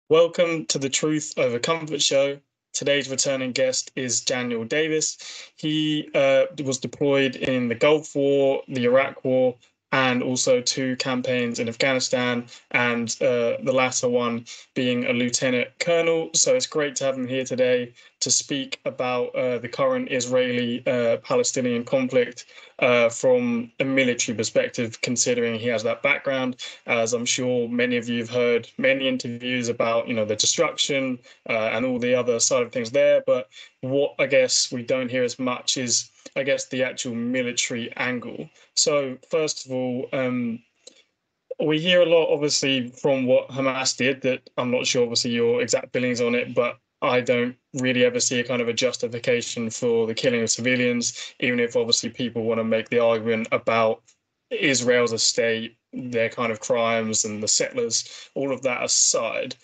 Welcome to the Truth Over Comfort show. Today's returning guest is Daniel Davis. He was deployed in the Gulf War, the Iraq War, and also two campaigns in Afghanistan, and the latter one being a lieutenant colonel. So it's great to have him here today to speak about the current Israeli-Palestinian conflict from a military perspective, considering he has that background. As I'm sure many of you have heard many interviews about, the destruction and all the other side of things there. But what I guess we don't hear as much is, I guess, the actual military angle. So first of all, we hear a lot, obviously, from what Hamas did. That I'm not sure, obviously, your exact billings on it, but I don't really ever see a kind of a justification for the killing of civilians, even if obviously people want to make the argument about Israel as a state, their kind of crimes and the settlers, all of that aside.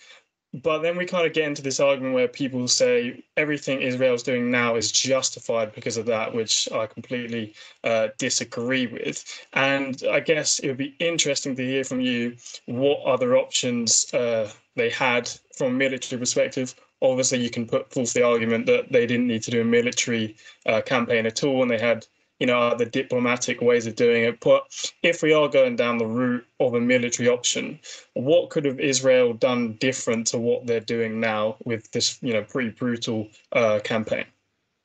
But then we kind of get into this argument where people say everything Israel's doing now is justified because of that, which I completely disagree with. And I guess it would be interesting to hear from you what other options they had from a military perspective. Obviously, you can put forth the argument that they didn't need to do a military campaign at all, and they had the diplomatic ways of doing it. But if we are going down the route of a military option, what could have Israel done different to what they're doing now with this, pretty brutal campaign?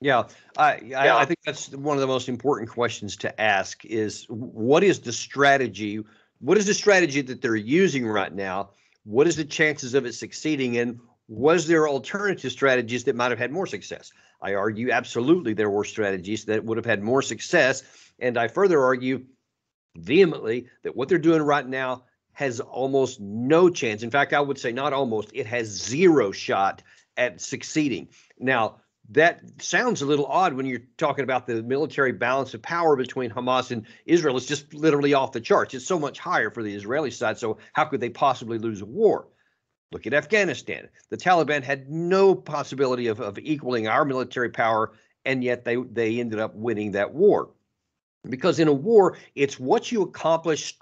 Yeah, I think that's one of the most important questions to ask is what is the strategy? What is the strategy that they're using right now? What is the chances of it succeeding? And was there alternative strategies that might have had more success? I argue absolutely there were strategies that would have had more success. And I further argue vehemently that what they're doing right now has almost no chance. In fact, I would say not almost, it has zero shot at succeeding. Now, that sounds a little odd when you're talking about the military balance of power between Hamas and Israel. It's just literally off the charts. It's so much higher for the Israeli side. So how could they possibly lose a war? Look at Afghanistan. The Taliban had no possibility of equaling our military power, and yet they ended up winning that war. Because in a war, it's what you accomplish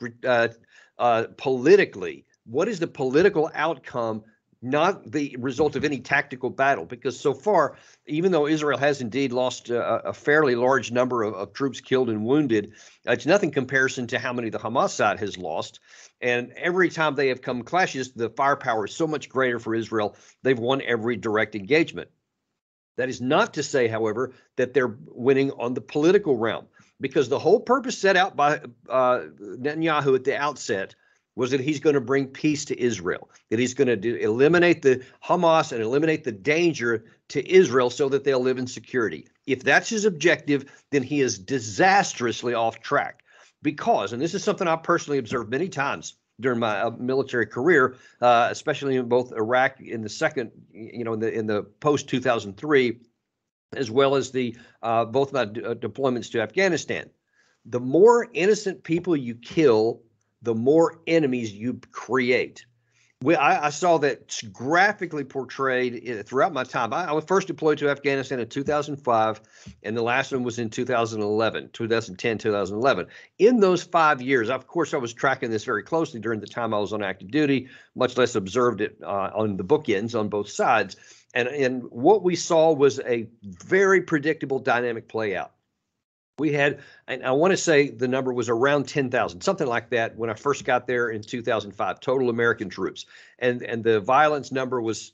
politically. What is the political outcome, not the result of any tactical battle? Because so far, even though Israel has indeed lost a fairly large number of troops killed and wounded, it's nothing comparison to how many the Hamas side has lost. And every time they have come clashes, the firepower is so much greater for Israel. They've won every direct engagement. That is not to say, however, that they're winning on the political realm, because the whole purpose set out by Netanyahu at the outset was that he's going to bring peace to Israel, that he's going to eliminate the Hamas and eliminate the danger to Israel so that they'll live in security. If that's his objective, then he is disastrously off track. Because, and this is something I personally observed many times during my military career, especially in both Iraq in the second, in the post 2003, as well as the both my deployments to Afghanistan. The more innocent people you kill, the more enemies you create. I saw that graphically portrayed throughout my time. I was first deployed to Afghanistan in 2005, and the last one was in 2011, 2010, 2011. In those 5 years, of course, I was tracking this very closely during the time I was on active duty, much less observed it on the bookends on both sides. And what we saw was a very predictable dynamic play out. We had, and I want to say the number was around 10,000, something like that, when I first got there in 2005, total American troops. And the violence number was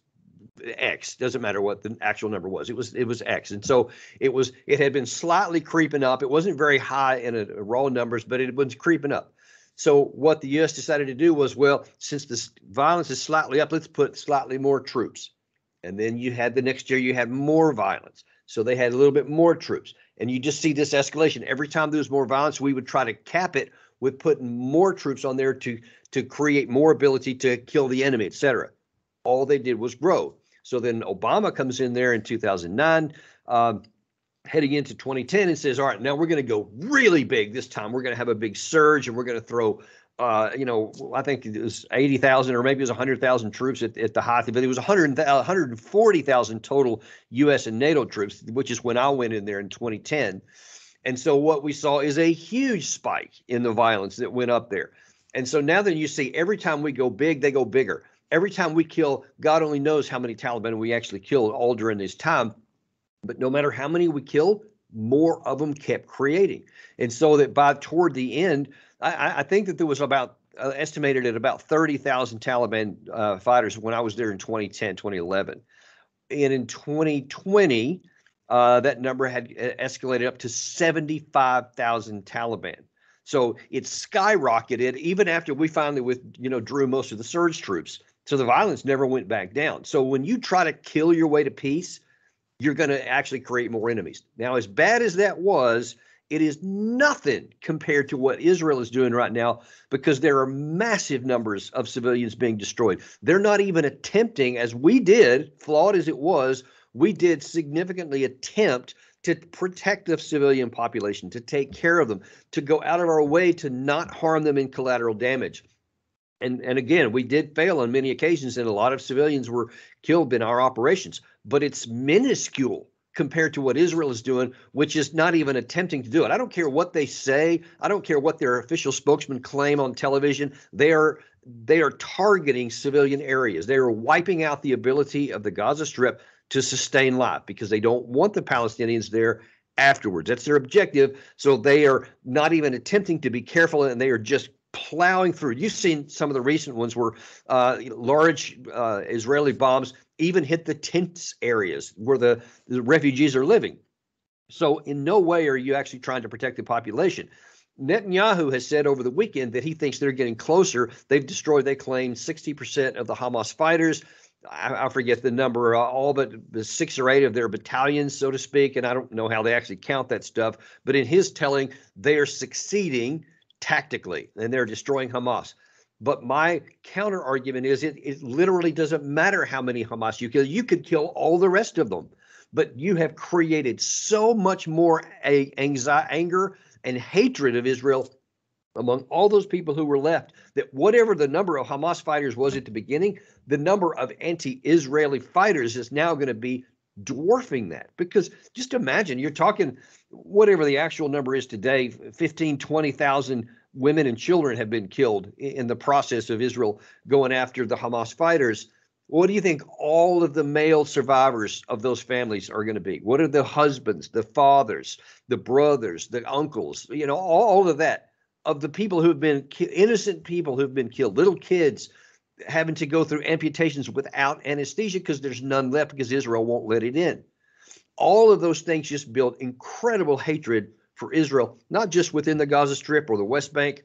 X. Doesn't matter what the actual number was. It was X. And so it had been slightly creeping up. It wasn't very high in raw numbers, but it was creeping up. So what the U.S. decided to do was, well, since this violence is slightly up, let's put slightly more troops. And then you had the next year, you had more violence. So they had a little bit more troops. And you just see this escalation. Every time there was more violence, we would try to cap it with putting more troops on there to create more ability to kill the enemy, et cetera. All they did was grow. So then Obama comes in there in 2009, heading into 2010, and says, all right, now we're going to go really big this time. We're going to have a big surge, and we're going to throw I think it was 80,000 or maybe it was 100,000 troops at the height of it. It was 140,000 total U.S. and NATO troops, which is when I went in there in 2010. And so what we saw is a huge spike in the violence that went up there. And so now that you see every time we go big, they go bigger. every time we kill, God only knows how many Taliban we actually killed all during this time. But no matter how many we killed, more of them kept creating. And so that toward the end, I think that there was about estimated at about 30,000 Taliban fighters when I was there in 2010, 2011. And in 2020, that number had escalated up to 75,000 Taliban. So it skyrocketed even after we finally drew most of the surge troops. So the violence never went back down. So when you try to kill your way to peace, you're going to actually create more enemies. Now, as bad as that was, it is nothing compared to what Israel is doing right now, because there are massive numbers of civilians being destroyed. They're not even attempting, as we did, flawed as it was, we did significantly attempt to protect the civilian population, to take care of them, to go out of our way to not harm them in collateral damage. And again, we did fail on many occasions, and a lot of civilians were killed in our operations. But it's minuscule compared to what Israel is doing, which is not even attempting to do it. I don't care what they say. I don't care what their official spokesmen claim on television. They are targeting civilian areas. They are wiping out the ability of the Gaza Strip to sustain life because they don't want the Palestinians there afterwards. That's their objective. So they are not even attempting to be careful, and they are just plowing through. You've seen some of the recent ones where large Israeli bombs even hit the tent areas where the refugees are living. So in no way are you actually trying to protect the population. Netanyahu has said over the weekend that he thinks they're getting closer. They've destroyed, they claim, 60% of the Hamas fighters. I forget the number, all but the 6 or 8 of their battalions, so to speak, and I don't know how they actually count that stuff. But in his telling, they are succeeding tactically, and they're destroying Hamas. But my counter argument is it literally doesn't matter how many Hamas you kill. You could kill all the rest of them, but you have created so much more anger and hatred of Israel among all those people who were left, that whatever the number of Hamas fighters was at the beginning, the number of anti-Israeli fighters is now going to be dwarfing that. Because just imagine, you're talking whatever the actual number is today, 15, 20,000 women and children have been killed in the process of Israel going after the Hamas fighters. What do you think all of the male survivors of those families are going to be? What are the husbands, the fathers, the brothers, the uncles, all of that, of the people who've been innocent people who've been killed, little kids having to go through amputations without anesthesia because there's none left because Israel won't let it in. All of those things just build incredible hatred for Israel, not just within the Gaza Strip or the West Bank,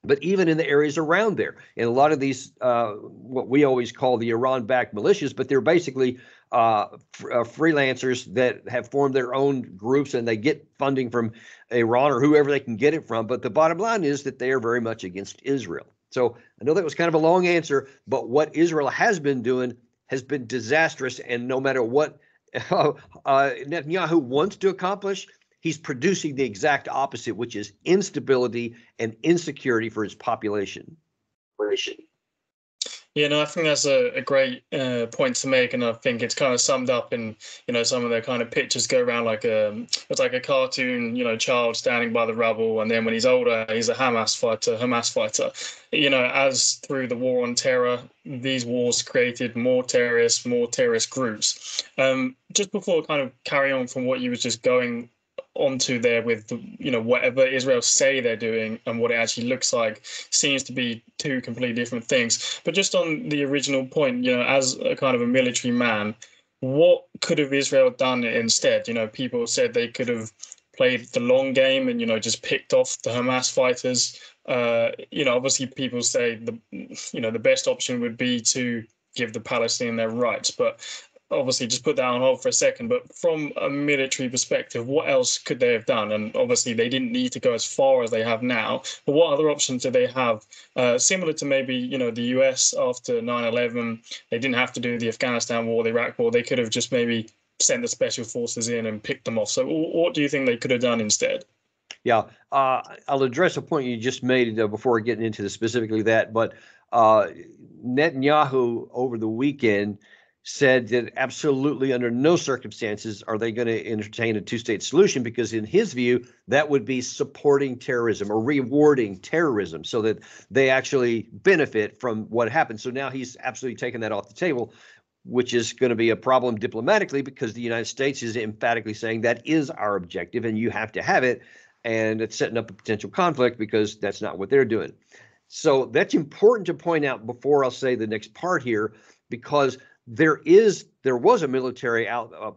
but even in the areas around there. And a lot of these, what we always call the Iran-backed militias, but they're basically freelancers that have formed their own groups, and they get funding from Iran or whoever they can get it from. But the bottom line is that they are very much against Israel. So I know that was kind of a long answer, but what Israel has been doing has been disastrous. And no matter what Netanyahu wants to accomplish, he's producing the exact opposite, which is instability and insecurity for his population. Yeah, no, I think that's a great point to make, and I think it's kind of summed up in some of the kind of pictures go around like it's like a cartoon child standing by the rubble, and then when he's older he's a Hamas fighter. As through the war on terror, these wars created more terrorist groups. Just before kind of carry on from what you was just going onto there with whatever Israel say they're doing and what it actually looks like seems to be two completely different things. But just on the original point, as a kind of a military man, what could have Israel done instead? People said they could have played the long game and just picked off the Hamas fighters. Obviously people say the best option would be to give the Palestinians their rights, but obviously just put that on hold for a second. But from a military perspective, what else could they have done? And obviously they didn't need to go as far as they have now, but what other options do they have? Similar to maybe, the US after 9/11, they didn't have to do the Afghanistan war, the Iraq war. They could have just maybe sent the special forces in and picked them off. So what do you think they could have done instead? Yeah, I'll address a point you just made before getting into specifically that, but Netanyahu over the weekend said that absolutely under no circumstances are they going to entertain a two-state solution, because in his view, that would be supporting terrorism or rewarding terrorism so that they actually benefit from what happened. So now he's absolutely taken that off the table, which is going to be a problem diplomatically, because the United States is emphatically saying that is our objective and you have to have it. And it's setting up a potential conflict because that's not what they're doing. So that's important to point out before I'll say the next part here, because there was a military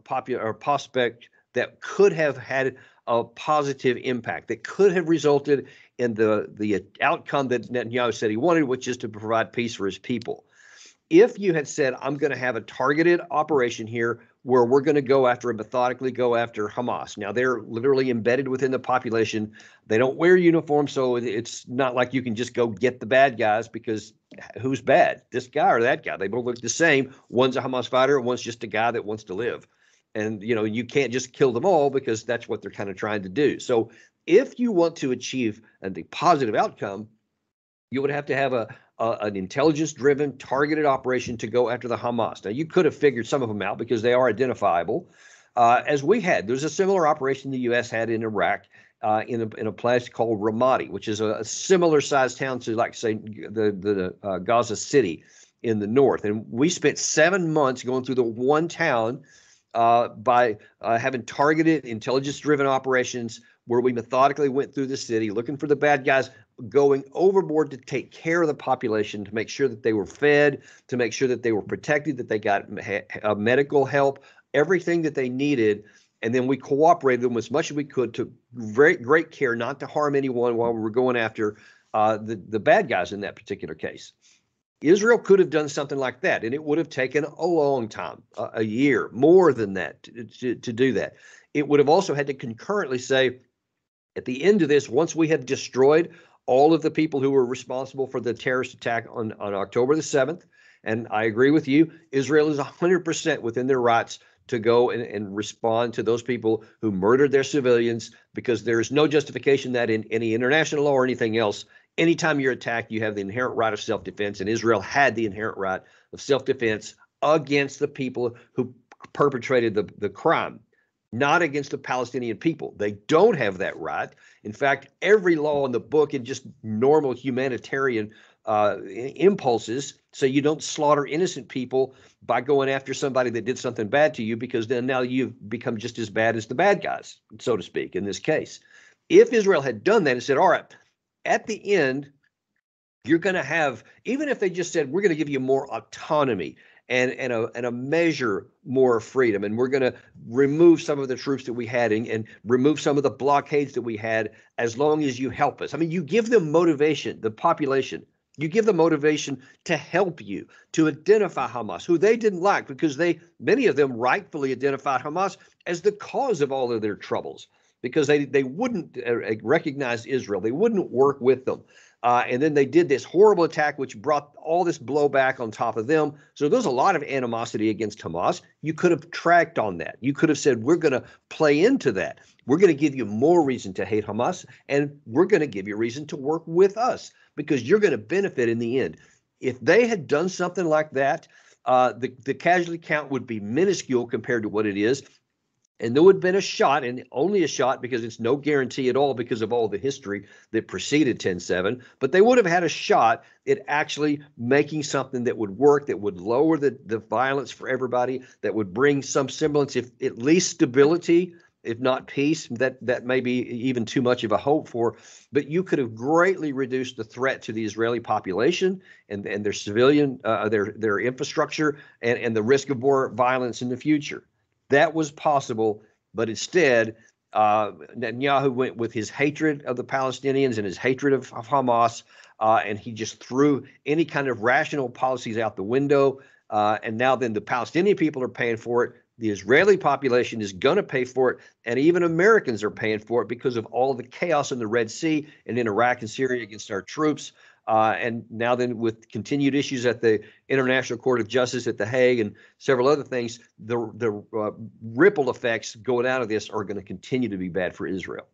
popular or prospect that could have had a positive impact, that could have resulted in the outcome that Netanyahu said he wanted, which is to provide peace for his people. If you had said, I'm going to have a targeted operation here where we're going to go after and methodically go after Hamas. Now, they're literally embedded within the population. They don't wear uniforms, so it's not like you can just go get the bad guys, because who's bad? This guy or that guy? They both look the same. One's a Hamas fighter, and one's just a guy that wants to live. And, you can't just kill them all, because that's what they're kind of trying to do. So if you want to achieve the positive outcome, you would have to have an intelligence-driven, targeted operation to go after the Hamas. Now, you could have figured some of them out because they are identifiable, as we had. There's a similar operation the U.S. had in Iraq in a place called Ramadi, which is a similar-sized town to, like, say, the Gaza City in the north. And we spent 7 months going through the one town by having targeted, intelligence-driven operations where we methodically went through the city looking for the bad guys, going overboard to take care of the population, to make sure that they were fed, to make sure that they were protected, that they got medical help, everything that they needed. And then we cooperated with them as much as we could, took great care not to harm anyone while we were going after the bad guys in that particular case. Israel could have done something like that, and it would have taken a long time, a year, more than that, to do that. It would have also had to concurrently say, at the end of this, once we have destroyed all of the people who were responsible for the terrorist attack on October the 7th, and I agree with you, Israel is 100% within their rights to go and respond to those people who murdered their civilians, because there is no justification that in any international law or anything else, anytime you're attacked, you have the inherent right of self-defense, and Israel had the inherent right of self-defense against the people who perpetrated the crime, not against the Palestinian people. They don't have that right. In fact, every law in the book and just normal humanitarian impulses say you don't slaughter innocent people by going after somebody that did something bad to you, because then now you've become just as bad as the bad guys, so to speak, in this case. If Israel had done that and said, all right, at the end, you're going to have, even if they just said, we're going to give you more autonomy and a measure more freedom, and we're going to remove some of the troops that we had and remove some of the blockades that we had, as long as you help us. I mean, you give them motivation, the population. You give them motivation to help you, to identify Hamas, who they didn't like, because many of them rightfully identified Hamas as the cause of all of their troubles, because they wouldn't recognize Israel. They wouldn't work with them. And then they did this horrible attack, which brought all this blowback on top of them. So there's a lot of animosity against Hamas. You could have tracked on that. You could have said, we're going to play into that. We're going to give you more reason to hate Hamas, and we're going to give you reason to work with us, because you're going to benefit in the end. If they had done something like that, the casualty count would be minuscule compared to what it is. And there would have been a shot, and only a shot, because it's no guarantee at all because of all the history that preceded 10/7. But they would have had a shot at actually making something that would work, that would lower the violence for everybody, that would bring some semblance, if at least stability, if not peace. That may be even too much of a hope for. But you could have greatly reduced the threat to the Israeli population and their civilian, their infrastructure, and the risk of more violence in the future. That was possible, but instead, Netanyahu went with his hatred of the Palestinians and his hatred of Hamas, and he just threw any kind of rational policies out the window. And now then the Palestinian people are paying for it. The Israeli population is going to pay for it, and even Americans are paying for it because of all of the chaos in the Red Sea and in Iraq and Syria against our troops. And now then, with continued issues at the International Court of Justice at The Hague and several other things, the ripple effects going out of this are going to continue to be bad for Israel.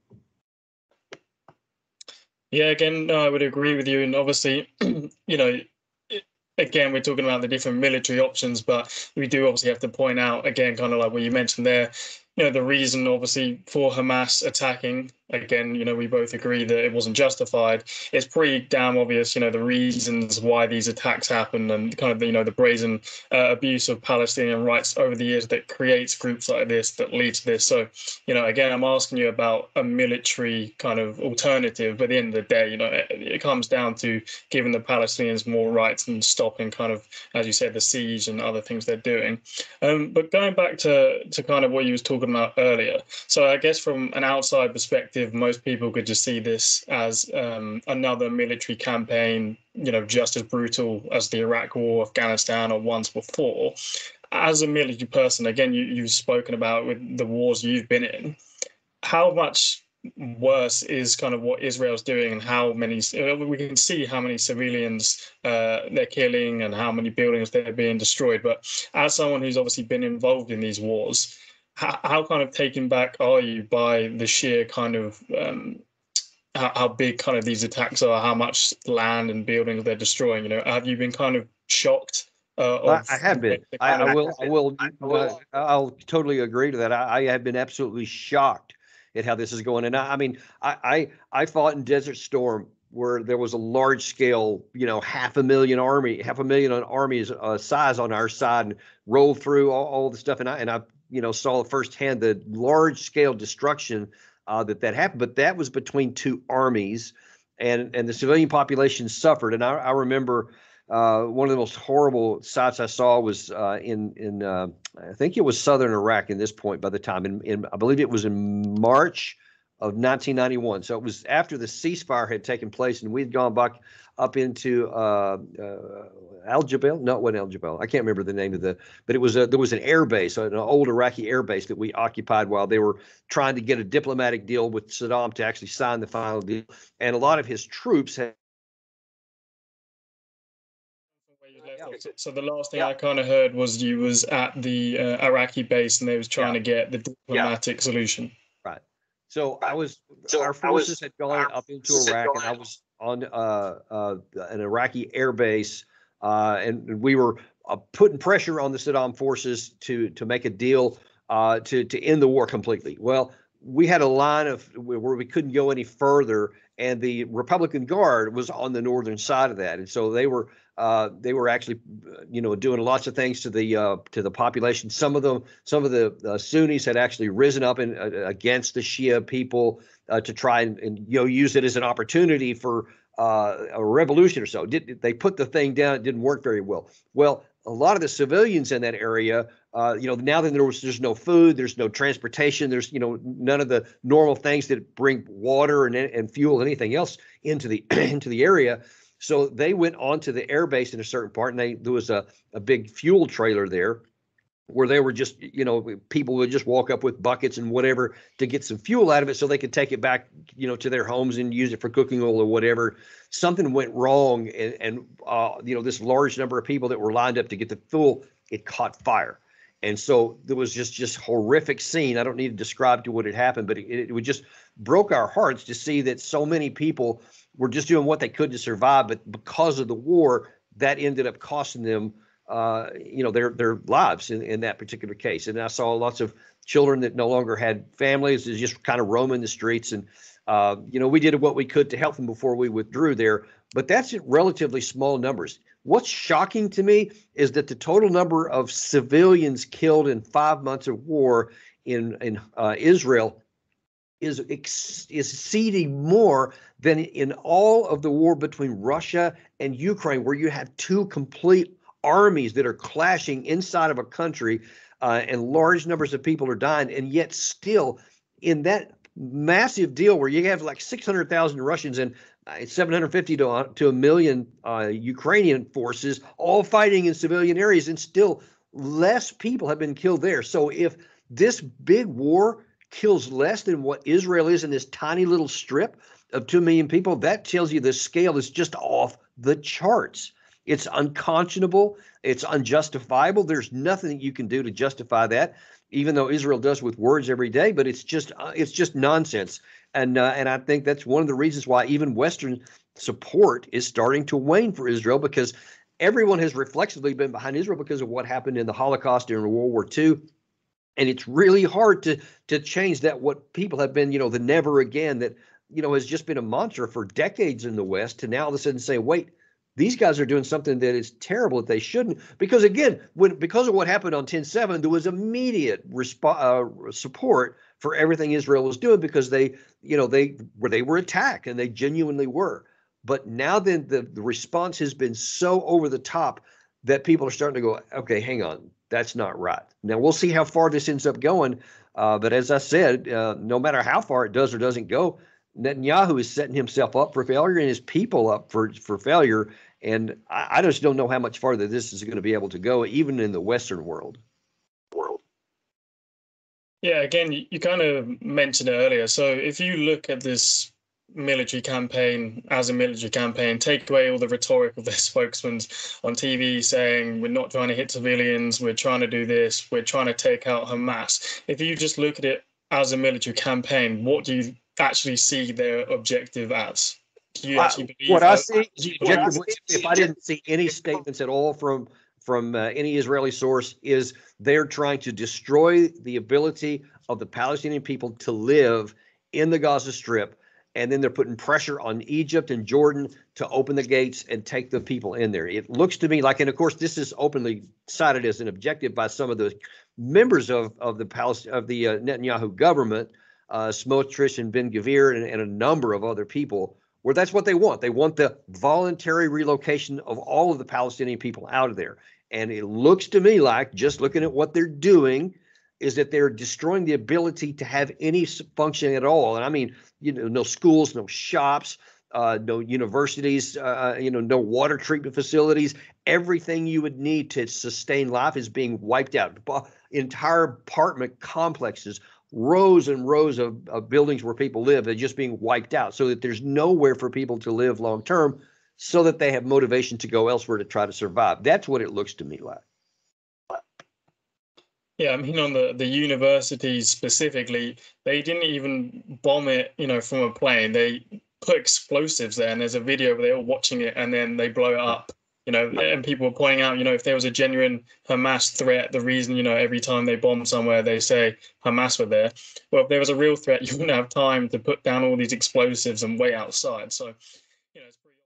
Yeah, again, no, I would agree with you. And obviously, again, we're talking about the different military options, but we do obviously have to point out again, kind of like what you mentioned there, the reason obviously for Hamas attacking, again, we both agree that it wasn't justified. It's pretty damn obvious, the reasons why these attacks happen and kind of, the brazen abuse of Palestinian rights over the years that creates groups like this that lead to this. So, again, I'm asking you about a military kind of alternative, but at the end of the day, it comes down to giving the Palestinians more rights and stopping kind of, as you said, the siege and other things they're doing. But going back to kind of what you was talking about earlier, so I guess from an outside perspective, most people could just see this as another military campaign, just as brutal as the Iraq War, Afghanistan, or once before. As a military person, again, you've spoken about with the wars you've been in, how much worse is kind of what Israel's doing and how many we can see how many civilians they're killing and how many buildings they're being destroyed. But as someone who's obviously been involved in these wars, how kind of taken back are you by the sheer kind of how big kind of these attacks are, how much land and buildings they're destroying? Have you been kind of shocked? I have been. I'll totally agree to that. I have been absolutely shocked at how this is going. And I mean, I fought in Desert Storm where there was a large scale, 500,000 armies size on our side and rolled through all the stuff. And I saw firsthand the large scale destruction that happened. But that was between two armies, and the civilian population suffered. And I remember one of the most horrible sights I saw was in I think it was southern Iraq in this point by the time, I believe it was in March of 1991. So it was after the ceasefire had taken place, and we'd gone back up into Al Jabal. No, it wasn't Al Jabal. I can't remember the name but it was there was an air base, an old Iraqi air base that we occupied while they were trying to get a diplomatic deal with Saddam to actually sign the final deal. And a lot of his troops had. So the last thing I kind of heard was you was at the Iraqi base and they was trying to get the diplomatic solution. Right. So our forces had gone up into Iraq, and I was on an Iraqi air base, and we were putting pressure on the Saddam forces to make a deal to end the war completely. Well, we had a line of where we couldn't go any further, and the Republican Guard was on the northern side of that, and so they were actually, doing lots of things to the population. Some of the Sunnis had actually risen up against the Shia people to try and use it as an opportunity for a revolution or so. They put the thing down? It didn't work very well. Well, a lot of the civilians in that area, now that there's no food, there's no transportation, there's none of the normal things that bring water and fuel and anything else into the into the area. So they went onto the air base in a certain part, and there was a big fuel trailer there where they were just, people would just walk up with buckets and whatever to get some fuel out of it so they could take it back, to their homes and use it for cooking oil or whatever. Something went wrong, and this large number of people that were lined up to get the fuel, it caught fire. And so there was just horrific scene. I don't need to describe to what had happened, but it just broke our hearts to see that so many people were just doing what they could to survive. But because of the war, that ended up costing them, their lives in that particular case. And I saw lots of children that no longer had families, just kind of roaming the streets. And, we did what we could to help them before we withdrew there. But that's relatively small numbers. What's shocking to me is that the total number of civilians killed in 5 months of war in Israel is exceeding more than in all of the war between Russia and Ukraine, where you have two complete armies that are clashing inside of a country, and large numbers of people are dying. And yet still in that massive deal where you have like 600,000 Russians and 750 to a million Ukrainian forces all fighting in civilian areas, and still less people have been killed there. So if this big war kills less than what Israel is in this tiny little strip of 2 million people, that tells you the scale is just off the charts. It's unconscionable. It's unjustifiable. There's nothing that you can do to justify that, even though Israel does with words every day. But it's just nonsense. And I think that's one of the reasons why even Western support is starting to wane for Israel, because everyone has reflexively been behind Israel because of what happened in the Holocaust during World War II. And it's really hard to change that. What people have been, the never again that, has just been a mantra for decades in the West, to now all of a sudden say, wait, these guys are doing something that is terrible that they shouldn't. Because again, because of what happened on 10/7, there was immediate support for everything Israel was doing, because they were attacked, and they genuinely were. But now then the response has been so over the top that people are starting to go, okay, hang on, that's not right. Now we'll see how far this ends up going. But as I said, no matter how far it does or doesn't go, Netanyahu is setting himself up for failure and his people up for failure. And I just don't know how much farther this is going to be able to go, even in the Western world. Yeah, again, you kind of mentioned it earlier. So if you look at this military campaign as a military campaign, take away all the rhetoric of their spokesmen on TV saying we're not trying to hit civilians, we're trying to do this, we're trying to take out Hamas. If you just look at it as a military campaign, what do you actually see their objective as? Do you actually believe what I see is the objective, if I didn't see any statements at all from any Israeli source, is they're trying to destroy the ability of the Palestinian people to live in the Gaza Strip. And then they're putting pressure on Egypt and Jordan to open the gates and take the people in there. It looks to me like, and of course, this is openly cited as an objective by some of the members of the Netanyahu government, Smotrich and Ben-Gvir and a number of other people, where that's what they want. They want the voluntary relocation of all of the Palestinian people out of there. And it looks to me like, just looking at what they're doing, is that they're destroying the ability to have any function at all. And I mean, no schools, no shops, no universities, no water treatment facilities. Everything you would need to sustain life is being wiped out. Entire apartment complexes, rows and rows of buildings where people live, are just being wiped out, so that there's nowhere for people to live long term, so that they have motivation to go elsewhere to try to survive. That's what it looks to me like. Yeah, I mean, on the universities specifically, they didn't even bomb it, from a plane. They put explosives there, and there's a video where they're all watching it, and then they blow it up, and people were pointing out, if there was a genuine Hamas threat, the reason, every time they bomb somewhere, they say Hamas were there. Well, if there was a real threat, you wouldn't have time to put down all these explosives and wait outside. So, it's pretty...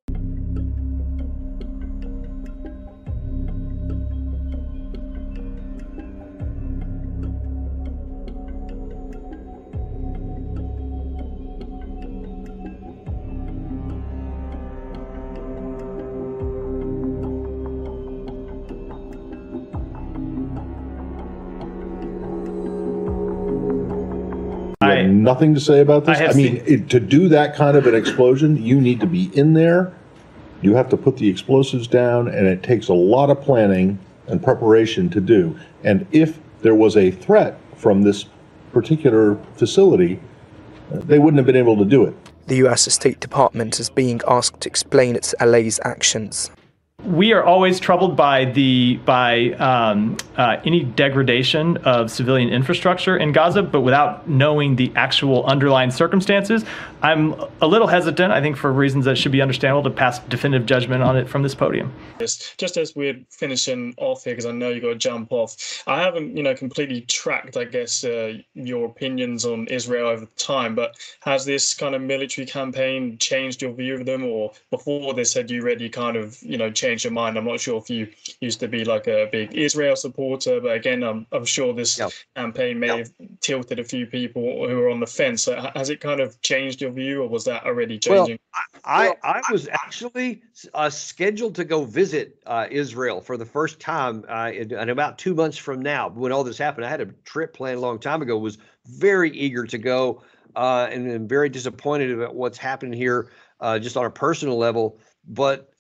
You have nothing to say about this? I mean, to do that kind of an explosion, you need to be in there. You have to put the explosives down, and it takes a lot of planning and preparation to do. And if there was a threat from this particular facility, they wouldn't have been able to do it. The US State Department is being asked to explain its LA's actions. We are always troubled by any degradation of civilian infrastructure in Gaza, but without knowing the actual underlying circumstances, I'm a little hesitant, I think for reasons that should be understandable, to pass definitive judgment on it from this podium. Just as we're finishing off here, because I know you've got to jump off, I haven't, completely tracked, I guess, your opinions on Israel over time, but has this kind of military campaign changed your view of them? Or before this, had you already kind of, changed your mind? I'm not sure if you used to be like a big Israel supporter, but again, I'm sure this campaign may have tilted a few people who are on the fence. So has it kind of changed your view, or was that already changing? Well, I was actually scheduled to go visit Israel for the first time in about 2 months from now. When all this happened, I had a trip planned a long time ago, was very eager to go, and very disappointed about what's happening here just on a personal level. But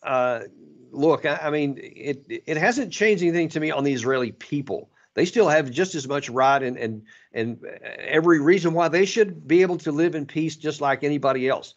look, I mean, it hasn't changed anything to me on the Israeli people. They still have just as much right and every reason why they should be able to live in peace just like anybody else.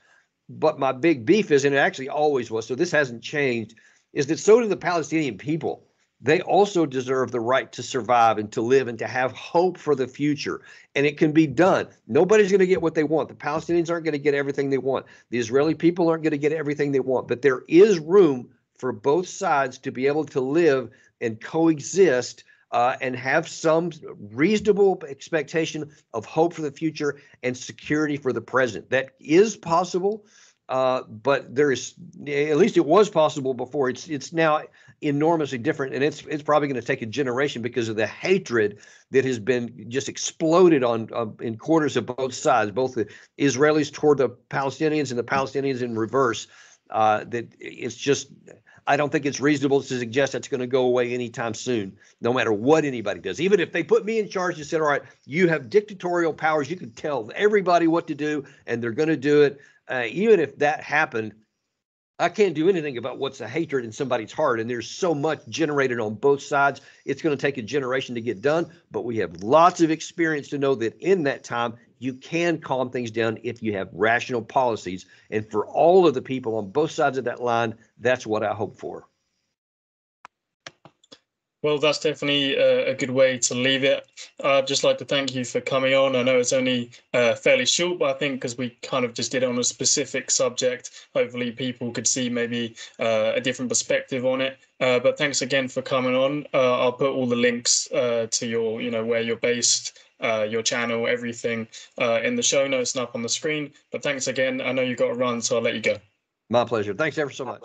But my big beef is, and it actually always was, so this hasn't changed, is that so do the Palestinian people. They also deserve the right to survive and to live and to have hope for the future. And it can be done. Nobody's going to get what they want. The Palestinians aren't going to get everything they want. The Israeli people aren't going to get everything they want. But there is room for both sides to be able to live and coexist and have some reasonable expectation of hope for the future and security for the present. That is possible, but there is, at least it was possible before. It's now enormously different, and it's probably going to take a generation because of the hatred that has been just exploded on in quarters of both sides, both the Israelis toward the Palestinians and the Palestinians in reverse. That it's just, I don't think it's reasonable to suggest that's going to go away anytime soon, no matter what anybody does. Even if they put me in charge and said, all right, you have dictatorial powers, you can tell everybody what to do, and they're going to do it. Even if that happened, I can't do anything about what's the hatred in somebody's heart. And there's so much generated on both sides. It's going to take a generation to get done. But we have lots of experience to know that in that time, you can calm things down if you have rational policies. And for all of the people on both sides of that line, that's what I hope for. Well, that's definitely a good way to leave it. I'd just like to thank you for coming on. I know it's only fairly short, but I think because we kind of just did it on a specific subject, hopefully people could see maybe a different perspective on it. But thanks again for coming on. I'll put all the links to your, where you're based, your channel, everything in the show notes and up on the screen. But thanks again. I know you've got to run, so I'll let you go. My pleasure. Thanks ever so much.